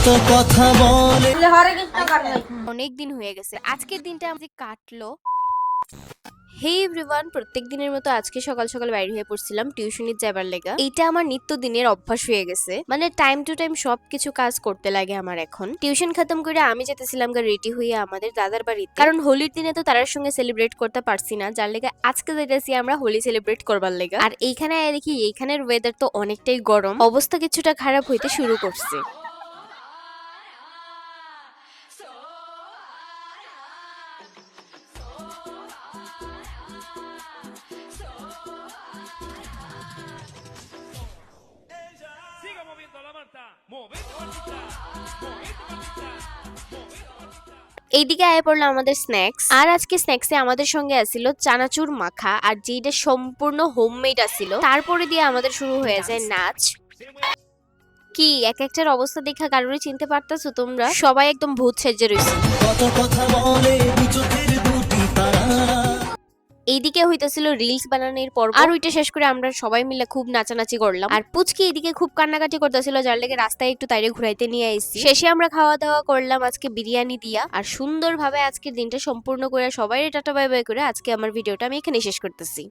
কথা বলে অনেক দিন হয়ে গেছে, আজকের দিনটা আমাদের কাটলো। হে এভরিওয়ান, প্রত্যেক দিনের মতো আজকে সকাল সকাল বাইরে হয়ে পড়ছিলাম টিউশনির যাবার লেগা। এইটা আমার নিত্যদিনের অভ্যাস হয়ে গেছে, মানে টাইম টু টাইম সবকিছু কাজ করতে লাগে আমার। এখন টিউশন খতম করে আমি যেতেছিলাম রেডি হয়ে আমাদের দাদার বাড়িতে, কারণ হোলির দিনে তো তার সঙ্গে সেলিব্রেট করতে পারছি না, যার লেগে আজকে যাইতেছি আমরা হোলি সেলিব্রেট করবার লেগা। আর এইখানে দেখি এইখানের ওয়েদার তো অনেকটাই গরম, অবস্থা কিছুটা খারাপ হইতে শুরু করছে। Siga moviendo la manta, moviendo mantita, moviendo mantita, moviendo mantita. এইদিকে আয় পড়লো আমাদের স্ন্যাক্স, আর আজকে স্ন্যাক্সে আমাদের সঙ্গে আসছিল চানাচুর মাখা, আর যেটা সম্পূর্ণ হোমমেড আসছিল। তারপরে দিয়ে আমাদের শুরু হয়ে যায় নাচ। কি এক একটার অবস্থা দেখা কারোরই চিনতে পারতেছো তোমরা? সবাই একদম ভূত সেজে রয়েছে। কত কথা বলে দু চোখের দুটি তারা। এইদিকে হইতেছিল রিলস বানানোর পর্ব, আর ওইটা শেষ করে আমরা সবাই মিলে খুব নাচানাচি করলাম। আর পুচকি এদিকে খুব কান্নাকাটি করতেছিল, যার লেগে রাস্তায় একটু তাইরে ঘুরাইতে নিয়ে আইছি। শেষে আমরা খাওয়া দাওয়া করলাম আজকে বিরিয়ানি দিয়া, আর সুন্দরভাবে আজকের দিনটা সম্পূর্ণ করে সবাই টাটা বাই বাই করে আজকে আমার ভিডিওটা আমি এখানে শেষ করতেছি।